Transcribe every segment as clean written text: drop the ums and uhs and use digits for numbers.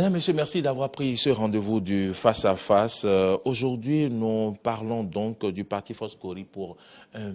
Mesdames, Messieurs, merci d'avoir pris ce rendez-vous du face-à-face. Aujourd'hui, nous parlons donc du parti Foscori pour un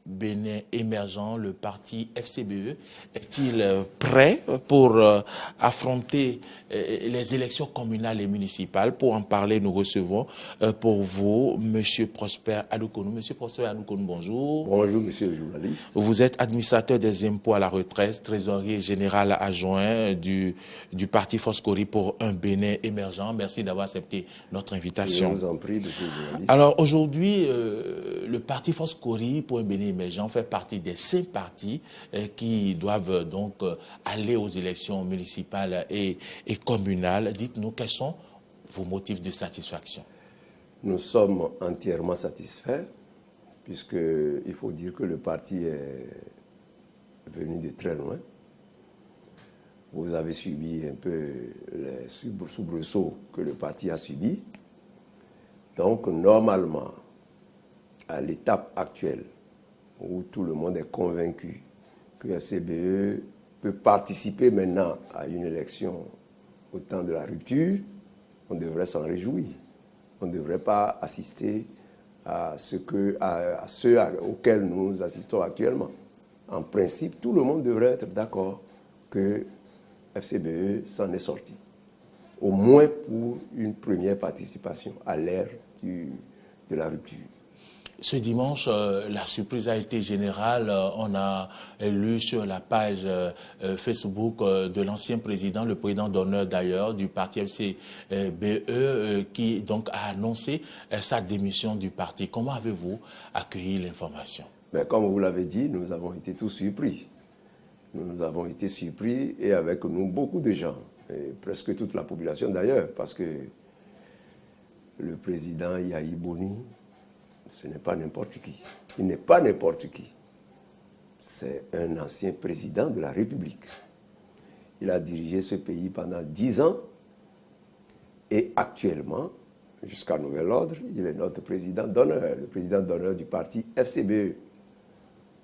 Bénin émergent. Le parti FCBE est-il prêt pour affronter les élections communales et municipales? Pour en parler, nous recevons pour vous M. Prosper Adoukounou. M. Prosper Adoukounou, bonjour. Bonjour, monsieur le journaliste. Vous êtes administrateur des impôts à la retraite, trésorier général adjoint du parti Foscori pour un Bénin émergent. Merci d'avoir accepté notre invitation. Je vous en prie, monsieur le journaliste. Alors aujourd'hui, le parti Foscori pour un Bénin émergent fait partie des 5 partis qui doivent donc aller aux élections municipales et communales. Dites-nous quels sont vos motifs de satisfaction. Nous sommes entièrement satisfaits, puisqu'il faut dire que le parti est venu de très loin. Vous avez subi un peu les soubresauts que le parti a subis. Donc, normalement, à l'étape actuelle, où tout le monde est convaincu que le FCBE peut participer maintenant à une élection au temps de la rupture, on devrait s'en réjouir. On ne devrait pas assister à ceux auxquels nous assistons actuellement. En principe, tout le monde devrait être d'accord que FCBE s'en est sorti. Au moins pour une première participation à l'ère de la rupture. Ce dimanche, la surprise a été générale. On a lu sur la page Facebook de l'ancien président, le président d'honneur d'ailleurs du parti FCBE, qui donc a annoncé sa démission du parti. Comment avez-vous accueilli l'information? Mais comme vous l'avez dit, nous avons été tous surpris. Nous avons été surpris et avec nous beaucoup de gens, et presque toute la population d'ailleurs, parce que le président Yahi Boni, ce n'est pas n'importe qui. Il n'est pas n'importe qui. C'est un ancien président de la République. Il a dirigé ce pays pendant 10 ans et actuellement, jusqu'à nouvel ordre, il est notre président d'honneur, le président d'honneur du parti FCBE.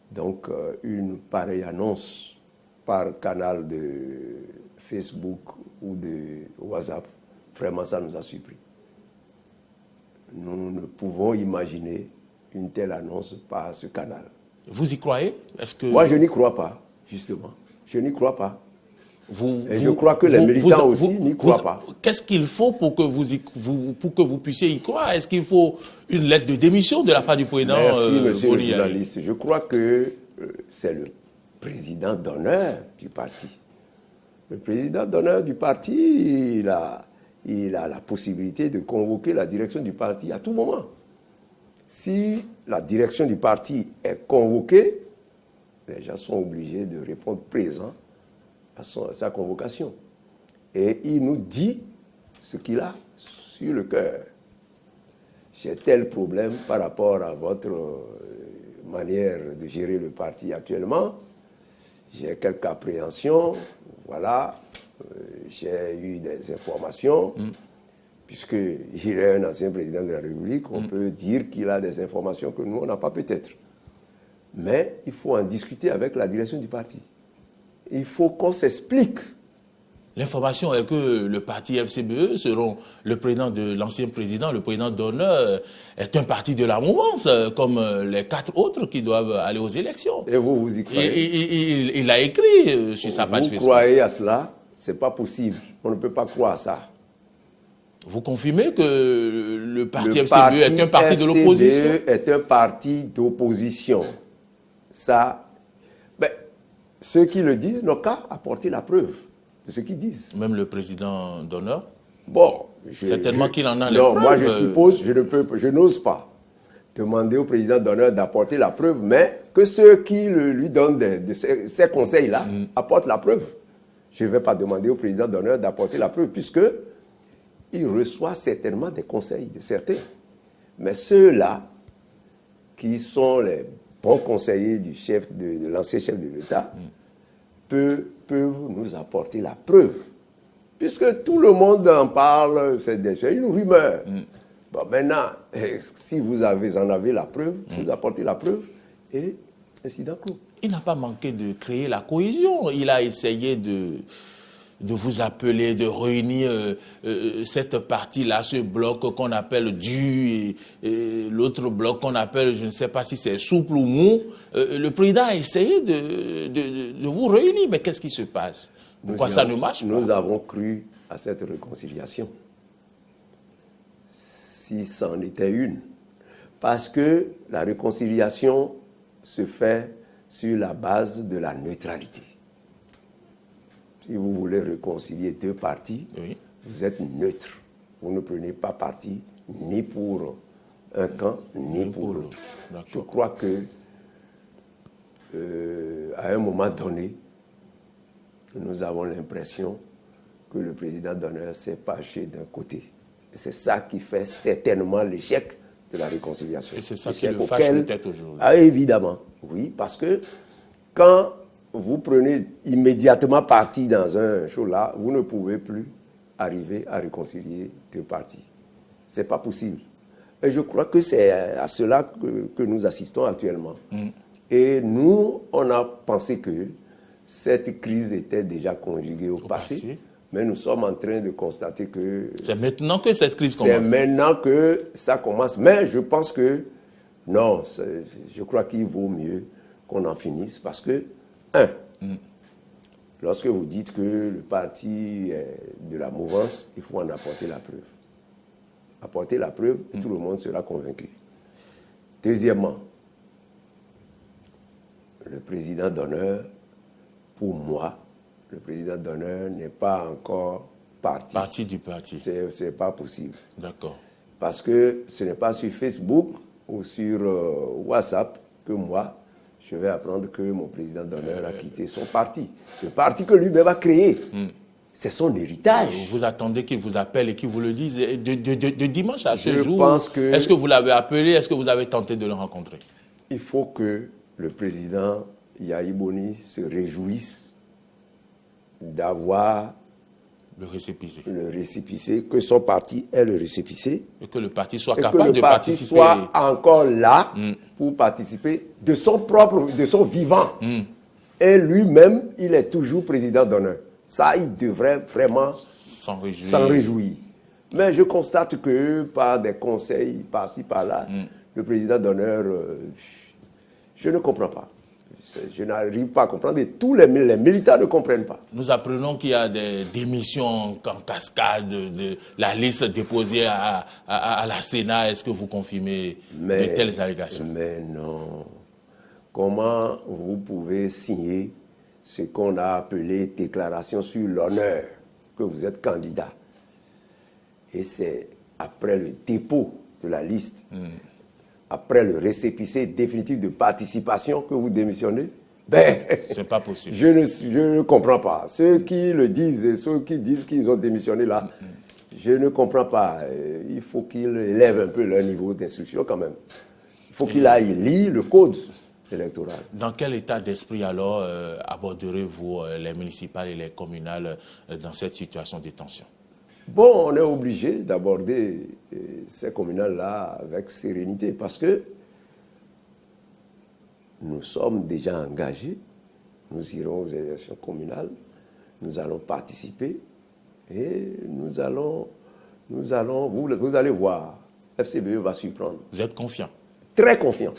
Donc, une pareille annonce par canal de Facebook ou de WhatsApp, vraiment ça nous a surpris. Nous ne pouvons imaginer une telle annonce par ce canal. Vous y croyez? Moi, je n'y crois pas, justement. Je n'y crois pas. Je crois que les militants aussi n'y croient pas. Qu'est-ce qu'il faut pour que vous puissiez y croire? Est-ce qu'il faut une lettre de démission de la part du président? Merci, monsieur le journaliste. Je crois que c'est le président d'honneur du parti. Le président d'honneur du parti, il a la possibilité de convoquer la direction du parti à tout moment. Si la direction du parti est convoquée, les gens sont obligés de répondre présent à sa convocation. Et il nous dit ce qu'il a sur le cœur. J'ai tel problème par rapport à votre manière de gérer le parti actuellement. J'ai quelques appréhensions, voilà. J'ai eu des informations, puisqu'il est un ancien président de la République, on peut dire qu'il a des informations que nous, on n'a pas peut-être. Mais il faut en discuter avec la direction du parti. Il faut qu'on s'explique. L'information est que le parti FCBE, selon le président de l'ancien président, le président d'honneur, est un parti de la mouvance, comme les 4 autres qui doivent aller aux élections. Et vous y croyez? Il a écrit sur sa page Facebook. Vous croyez à cela? C'est pas possible. On ne peut pas croire à ça. Vous confirmez que le parti FCBE est un parti de l'opposition? Le FCBE est un parti d'opposition. Ça, ceux qui le disent n'ont qu'à apporter la preuve de ce qu'ils disent. Même le président d'honneur? Bon, certainement qu'il en a les preuves. Non, moi je suppose, je n'ose pas demander au président d'honneur d'apporter la preuve, mais que ceux qui lui donnent ces conseils-là apportent la preuve. Je ne vais pas demander au président d'honneur d'apporter la preuve, puisque il reçoit certainement des conseils de certains. Mais ceux-là, qui sont les bons conseillers du chef de l'ancien chef de l'État, peuvent nous apporter la preuve. Puisque tout le monde en parle, c'est une rumeur. Bon, maintenant, si vous en avez la preuve, vous apportez la preuve et incident clos. Il n'a pas manqué de créer la cohésion. Il a essayé vous appeler, de réunir cette partie-là, ce bloc qu'on appelle dur et l'autre bloc qu'on appelle, je ne sais pas si c'est souple ou mou. Le président a essayé de vous réunir, mais qu'est-ce qui se passe? Pourquoi ça ne marche pas? Nous avons cru à cette réconciliation, si c'en était une, parce que la réconciliation se fait sur la base de la neutralité. Si vous voulez réconcilier deux partis, oui, vous êtes neutre. Vous ne prenez pas parti ni pour un camp, ni pour l'autre. Je crois que à un moment donné, nous avons l'impression que le président d'honneur s'est penché d'un côté. C'est ça qui fait certainement l'échec de la réconciliation. Et c'est ça qui le fâche peut-être aujourd'hui. Ah, évidemment, oui, parce que quand vous prenez immédiatement parti dans un show là, vous ne pouvez plus arriver à réconcilier deux partis. Ce n'est pas possible. Et je crois que c'est à cela que nous assistons actuellement. Et nous, on a pensé que cette crise était déjà conjuguée au passé. Mais nous sommes en train de constater que... C'est maintenant que cette crise commence. C'est maintenant que ça commence. Mais je pense que, non, je crois qu'il vaut mieux qu'on en finisse. Parce que, lorsque vous dites que le parti est de la mouvance, il faut en apporter la preuve. Apporter la preuve et tout le monde sera convaincu. Deuxièmement, le président d'honneur, pour moi, le président d'honneur n'est pas encore parti du parti. C'est pas possible. D'accord. Parce que ce n'est pas sur Facebook ou sur WhatsApp que moi, je vais apprendre que mon président d'honneur a quitté son parti. Le parti que lui-même a créé. C'est son héritage. Vous attendez qu'il vous appelle et qu'il vous le dise de dimanche à ce jour. Pense que est-ce que vous l'avez appelé? Est-ce que vous avez tenté de le rencontrer? Il faut que le président Yahi Boni se réjouisse d'avoir le récépissé, que son parti ait le récépissé. Et que le parti soit capable de participer. Que le parti soit encore là pour participer de son vivant. Et lui-même, il est toujours président d'honneur. Ça, il devrait vraiment s'en réjouir. Mais je constate que par des conseils par-ci, par-là, le président d'honneur, je ne comprends pas. Je n'arrive pas à comprendre et tous les militants ne comprennent pas. Nous apprenons qu'il y a des démissions en cascade de la liste déposée à la Sénat. Est-ce que vous confirmez de telles allégations? Mais non. Comment vous pouvez signer ce qu'on a appelé déclaration sur l'honneur que vous êtes candidat? Et c'est après le dépôt de la liste, après le récépissé définitif de participation que vous démissionnez? C'est pas possible. Je ne comprends pas. Ceux qui le disent et ceux qui disent qu'ils ont démissionné là, je ne comprends pas. Il faut qu'ils élèvent un peu leur niveau d'instruction quand même. Il faut qu'ils aillent lire le code électoral. Dans quel état d'esprit alors aborderez-vous les municipales et les communales dans cette situation de tension? Bon, on est obligé d'aborder ces communales-là avec sérénité parce que nous sommes déjà engagés. Nous irons aux élections communales, nous allons participer et vous allez voir, FCBE va surprendre. Vous êtes confiant? Très confiant.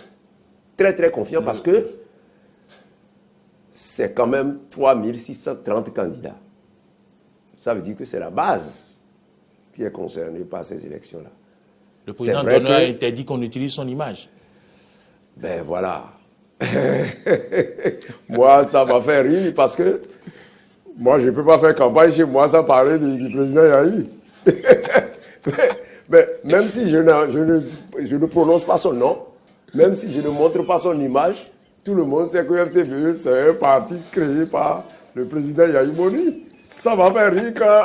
Très, très confiant parce que c'est quand même 3630 candidats. Ça veut dire que c'est la base qui est concernée par ces élections-là. Le président d'honneur a interdit qu'on utilise son image. Ben voilà. Moi, ça m'a fait rire parce que moi, je ne peux pas faire campagne chez moi sans parler du président Yahi. mais même si je ne prononce pas son nom, même si je ne montre pas son image, tout le monde sait que FCBE, c'est un parti créé par le président Yahi Boni. Ça m'a fait rire quand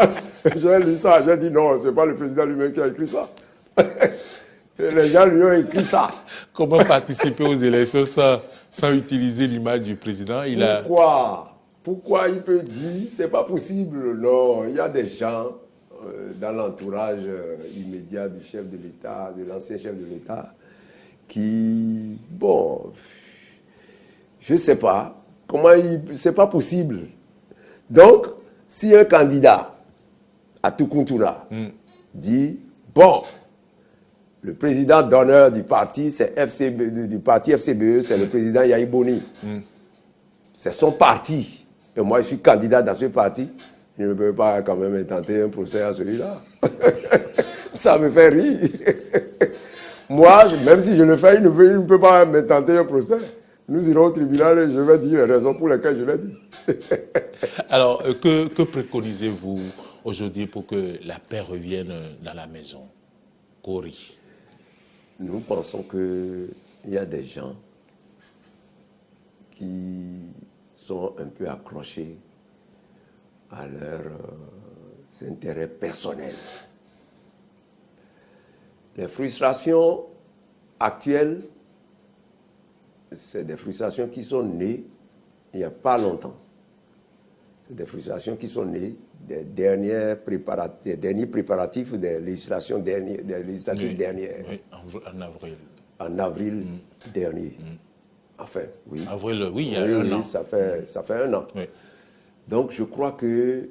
j'ai lu ça. J'ai dit non, ce n'est pas le président lui-même qui a écrit ça. Et les gens lui ont écrit ça. Comment participer aux élections sans utiliser l'image du président? Pourquoi il peut dire c'est pas possible? Non, il y a des gens dans l'entourage immédiat du chef de l'État, de l'ancien chef de l'État, qui, bon, je ne sais pas, c'est pas possible. Donc, Si un candidat à Tukuntuna dit, bon, le président d'honneur du parti, c'est du parti FCBE, c'est le président Yahi Boni. C'est son parti. Et moi, je suis candidat dans ce parti. Je ne peux pas quand même intenter un procès à celui-là. Ça me fait rire. Moi, même si je le fais, il ne peut pas m'intenter un procès. Nous irons au tribunal et je vais dire les raisons pour lesquelles je l'ai dit. Alors, que préconisez-vous aujourd'hui pour que la paix revienne dans la maison, Kori? Nous pensons qu'il y a des gens qui sont un peu accrochés à leurs intérêts personnels. Les frustrations actuelles, c'est des frustrations qui sont nées il n'y a pas longtemps. C'est des frustrations qui sont nées des derniers préparatifs des législatives dernières. Oui, en avril. En avril dernier. Enfin, oui. Avril, oui, il y a un an. Ça fait un an. Oui. Donc, je crois qu'il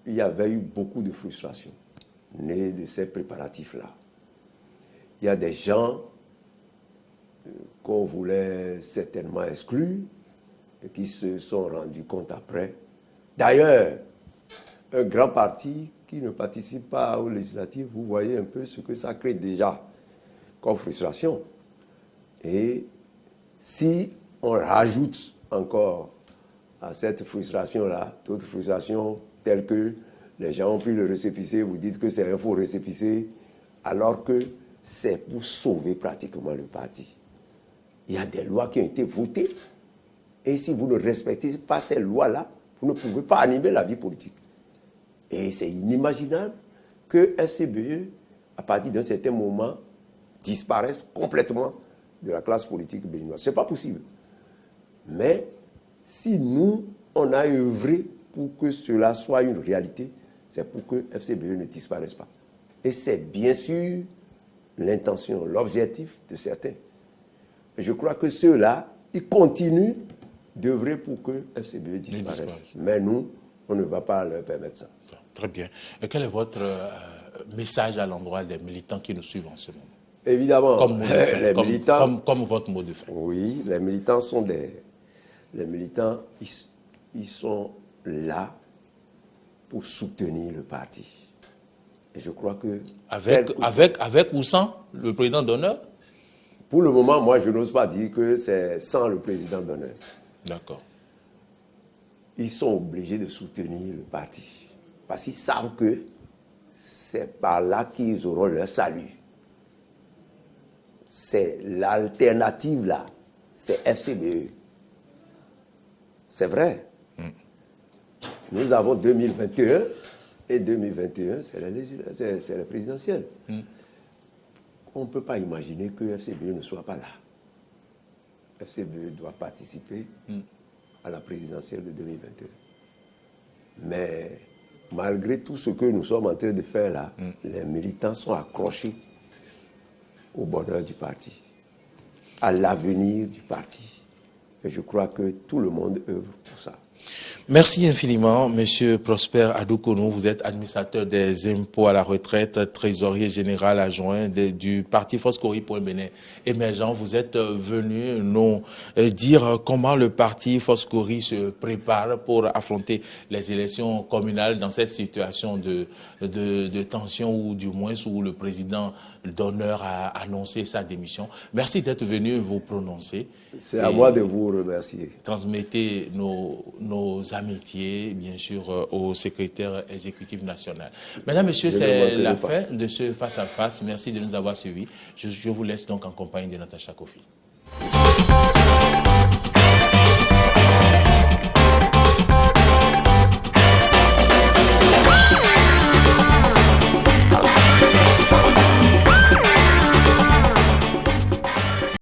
y avait eu beaucoup de frustrations nées de ces préparatifs-là. Il y a des gens qu'on voulait certainement exclure et qui se sont rendus compte après. D'ailleurs, un grand parti qui ne participe pas aux législatives, vous voyez un peu ce que ça crée déjà comme frustration. Et si on rajoute encore à cette frustration-là, d'autres frustrations telles que les gens ont pris le récépissé, vous dites que c'est un faux récépissé, alors que c'est pour sauver pratiquement le parti. Il y a des lois qui ont été votées, et si vous ne respectez pas ces lois-là, vous ne pouvez pas animer la vie politique. Et c'est inimaginable que FCBE, à partir d'un certain moment, disparaisse complètement de la classe politique béninoise. Ce n'est pas possible. Mais si nous, on a œuvré pour que cela soit une réalité, c'est pour que FCBE ne disparaisse pas. Et c'est bien sûr l'intention, l'objectif de certains. Je crois que ceux-là, ils continuent d'œuvrer pour que FCBE disparaisse. Mais nous, on ne va pas leur permettre ça. Très bien. Et quel est votre message à l'endroit des militants qui nous suivent en ce moment? Évidemment, comme, les militants, comme votre mot de fin. Oui, les militants sont Les militants, ils sont là pour soutenir le parti. Et je crois que... Avec ou sans le président d'honneur? Pour le moment, moi, je n'ose pas dire que c'est sans le président d'honneur. D'accord. Ils sont obligés de soutenir le parti. Parce qu'ils savent que c'est par là qu'ils auront leur salut. C'est l'alternative là. C'est FCBE. C'est vrai. Nous avons 2021 et 2021, c'est la présidentielle. On ne peut pas imaginer que FCBE ne soit pas là. FCBE doit participer à la présidentielle de 2021. Mais malgré tout ce que nous sommes en train de faire là, les militants sont accrochés au bonheur du parti, à l'avenir du parti. Et je crois que tout le monde œuvre pour ça. Merci infiniment, Monsieur Prosper Adoukonou. Vous êtes administrateur des impôts à la retraite, trésorier général adjoint du parti Foskori pour un Bénin émergent. Vous êtes venu nous dire comment le parti Foskori se prépare pour affronter les élections communales dans cette situation de tension, ou du moins où le président d'honneur a annoncé sa démission. Merci d'être venu vous prononcer. C'est à moi de vous remercier. Transmettez nos amitiés, bien sûr, au secrétaire exécutif national. Mesdames, Messieurs, c'est la fin de ce face-à-face. Merci de nous avoir suivis. Je vous laisse donc en compagnie de Natacha Kofi.